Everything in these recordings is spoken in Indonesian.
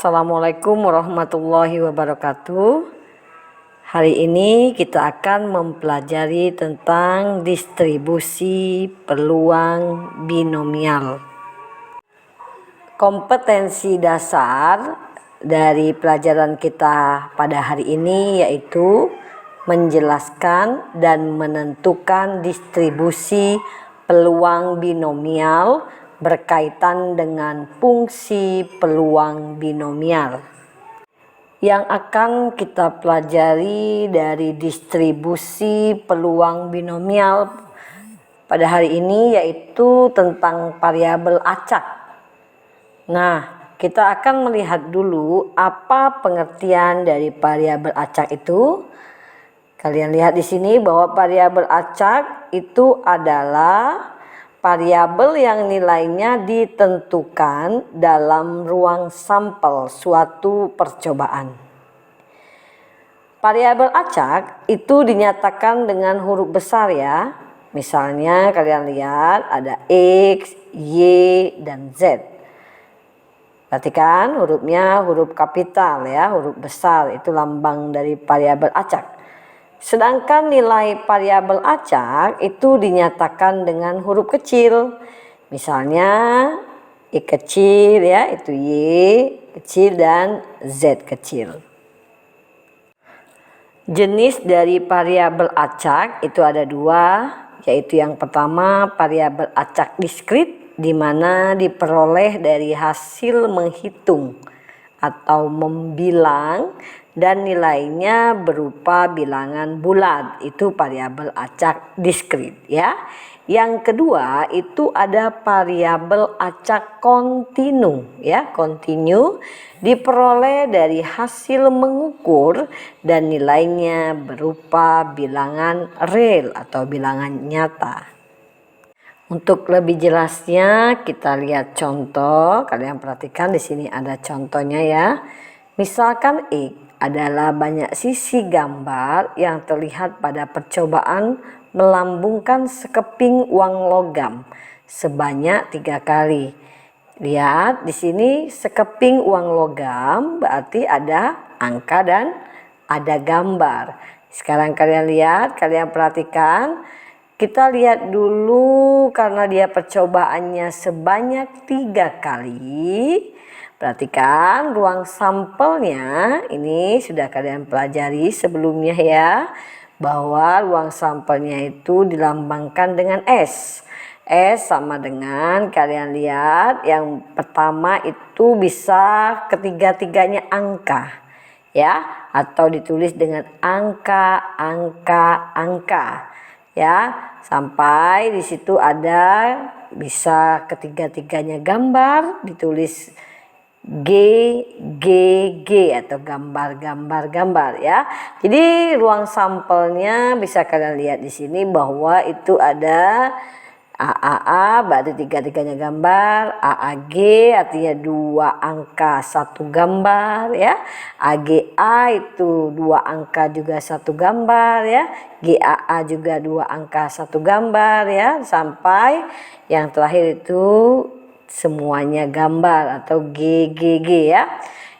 Assalamualaikum warahmatullahi wabarakatuh. Hari ini kita akan mempelajari tentang distribusi peluang binomial. Kompetensi dasar dari pelajaran kita pada hari ini yaitu menjelaskan dan menentukan distribusi peluang binomial berkaitan dengan fungsi peluang binomial. Yang akan kita pelajari dari distribusi peluang binomial pada hari ini yaitu tentang variabel acak. Nah, kita akan melihat dulu apa pengertian dari variabel acak itu. Kalian lihat di sini bahwa variabel acak itu adalah variabel yang nilainya ditentukan dalam ruang sampel suatu percobaan. Variabel acak itu dinyatakan dengan huruf besar ya. Misalnya kalian lihat ada X, Y, dan Z. Perhatikan hurufnya huruf kapital ya, huruf besar itu lambang dari variabel acak. Sedangkan nilai variabel acak itu dinyatakan dengan huruf kecil. Misalnya X kecil ya, itu Y kecil dan Z kecil. Jenis dari variabel acak itu ada dua, yaitu yang pertama variabel acak diskrit di mana diperoleh dari hasil menghitung atau membilang dan nilainya berupa bilangan bulat, itu variabel acak diskrit ya. Yang kedua itu ada variabel acak kontinu ya, kontinu diperoleh dari hasil mengukur dan nilainya berupa bilangan real atau bilangan nyata. Untuk lebih jelasnya kita lihat contoh. Kalian perhatikan di sini ada contohnya ya. Misalkan X adalah banyak sisi gambar yang terlihat pada percobaan melambungkan sekeping uang logam sebanyak 3 kali. Lihat di sini sekeping uang logam berarti ada angka dan ada gambar. Sekarang kalian lihat, kalian perhatikan. Kita lihat dulu karena dia percobaannya sebanyak 3 kali. Perhatikan ruang sampelnya, ini sudah kalian pelajari sebelumnya ya, bahwa ruang sampelnya itu dilambangkan dengan S. S sama dengan kalian lihat yang pertama itu bisa ketiga-tiganya angka ya, atau ditulis dengan angka ya, sampai di situ ada bisa ketiga-tiganya gambar ditulis G atau gambar ya. Jadi ruang sampelnya bisa kalian lihat di sini bahwa itu ada AAA berarti tiga-tiganya gambar, AAG artinya 2 angka 1 gambar ya, AGA itu 2 angka juga 1 gambar ya, GAA juga 2 angka 1 gambar ya, sampai yang terakhir itu semuanya gambar atau GGG ya.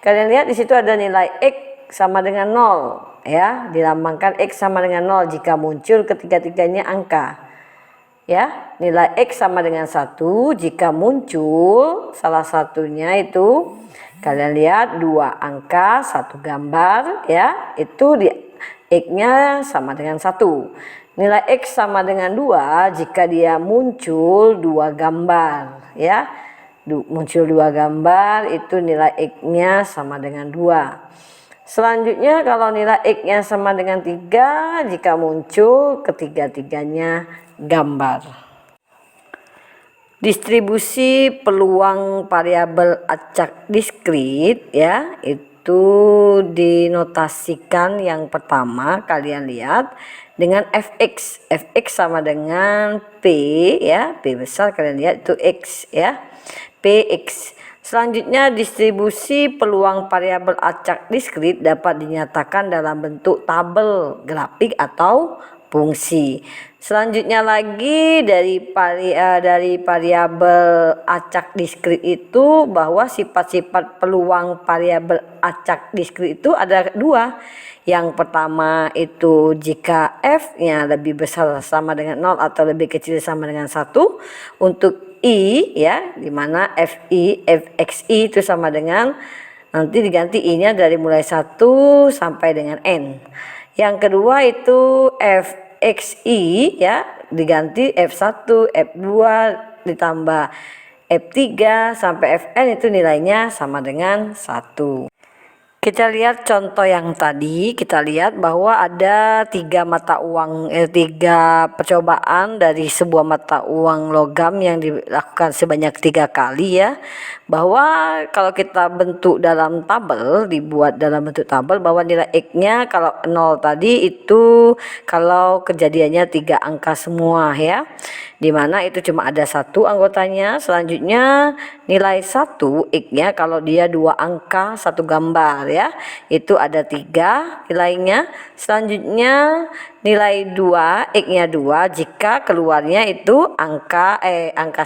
Kalian lihat di situ ada nilai X sama dengan 0 ya, dilambangkan X sama dengan 0 jika muncul ketiga-tiganya angka. Ya, nilai X sama dengan 1 jika muncul salah satunya itu kalian lihat 2 angka 1 gambar ya, itu X-nya sama dengan 1. Nilai X sama dengan 2 jika dia muncul 2 gambar ya. Muncul 2 gambar itu nilai X-nya sama dengan 2. Selanjutnya kalau nilai X-nya sama dengan 3 jika muncul ketiga-tiganya gambar. Distribusi peluang variabel acak diskrit ya, itu dinotasikan yang pertama kalian lihat dengan fx. Fx sama dengan P ya, P besar kalian lihat itu X ya, Px. Selanjutnya distribusi peluang variabel acak diskrit dapat dinyatakan dalam bentuk tabel grafik atau fungsi. Selanjutnya lagi dari variabel acak diskrit itu bahwa sifat-sifat peluang variabel acak diskrit itu ada dua. Yang pertama itu jika f-nya lebih besar sama dengan 0 atau lebih kecil sama dengan 1 untuk i ya, dimana fi fxi itu sama dengan, nanti diganti i-nya dari mulai 1 sampai dengan n. Yang kedua itu fxi ya, diganti f1, f2 ditambah f3 sampai fn itu nilainya sama dengan 1. Kita lihat contoh yang tadi, kita lihat bahwa ada tiga percobaan dari sebuah mata uang logam yang dilakukan sebanyak 3 kali ya. Bahwa kalau kita bentuk dalam tabel, dibuat dalam bentuk tabel, bahwa nilai X-nya kalau 0 tadi itu kalau kejadiannya 3 angka semua ya. Dimana itu cuma ada 1 anggotanya. Selanjutnya nilai 1 X-nya kalau dia 2 angka 1 gambar ya, itu ada 3 nilainya. Selanjutnya nilai 2 X-nya 2 jika keluarnya itu angka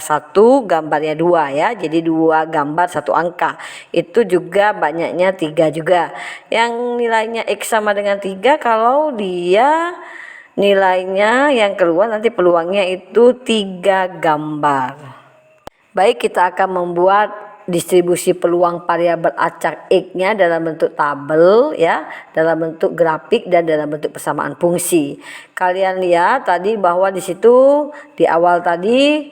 1 gambarnya 2 ya, jadi 2 gambar 1 angka, itu juga banyaknya 3 juga. Yang nilainya X sama dengan 3 kalau dia nilainya yang keluar nanti peluangnya itu 3 gambar. Baik, kita akan membuat distribusi peluang variabel acak X-nya dalam bentuk tabel ya, dalam bentuk grafik dan dalam bentuk persamaan fungsi. Kalian lihat tadi bahwa di situ di awal tadi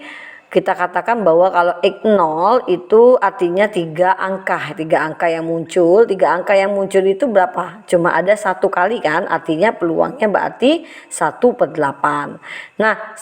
kita katakan bahwa kalau X0 itu artinya 3 angka yang muncul. 3 angka yang muncul itu berapa? Cuma ada 1 kali kan, artinya peluangnya berarti 1/8. Nah,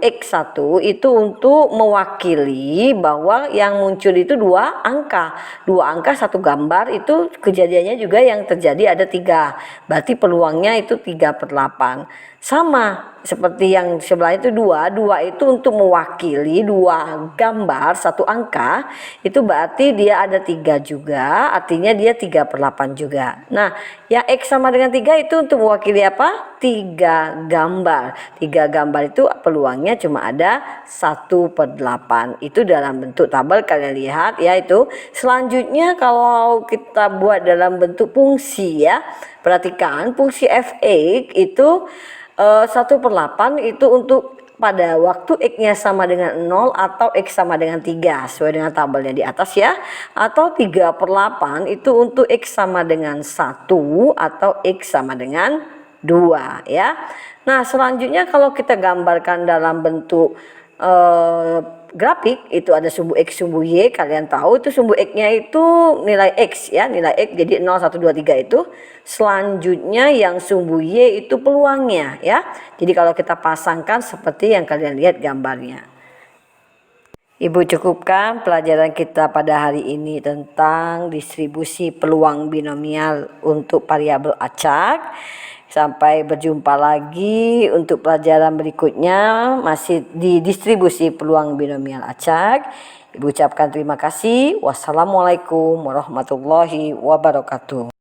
X1 itu untuk mewakili bahwa yang muncul itu 2 angka. 2 angka 1 gambar itu kejadiannya juga yang terjadi ada 3. Berarti peluangnya itu 3/8. Sama seperti yang sebelah itu 2 itu untuk mewakili 2 gambar 1 angka, itu berarti dia ada 3 juga, artinya dia 3/8 juga. Nah, yang X sama dengan 3 itu untuk mewakili apa? 3 gambar. 3 gambar itu peluangnya cuma ada 1/8. Itu dalam bentuk tabel kalian lihat ya itu. Selanjutnya kalau kita buat dalam bentuk fungsi ya, perhatikan fungsi f(x) itu 1/8 itu untuk pada waktu X-nya sama dengan 0 atau X sama dengan 3 sesuai dengan tabelnya di atas ya, atau 3/8 itu untuk X sama dengan 1 atau X sama dengan 2 ya. Nah, selanjutnya kalau kita gambarkan dalam bentuk grafik itu ada sumbu X, sumbu Y. Kalian tahu itu sumbu X-nya itu nilai X ya, nilai X jadi 0, 1, 2, 3 itu. Selanjutnya yang sumbu Y itu peluangnya ya. Jadi kalau kita pasangkan seperti yang kalian lihat gambarnya. Ibu cukupkan pelajaran kita pada hari ini tentang distribusi peluang binomial untuk variabel acak. Sampai berjumpa lagi untuk pelajaran berikutnya masih di distribusi peluang binomial acak. Ibu ucapkan terima kasih. Wassalamualaikum warahmatullahi wabarakatuh.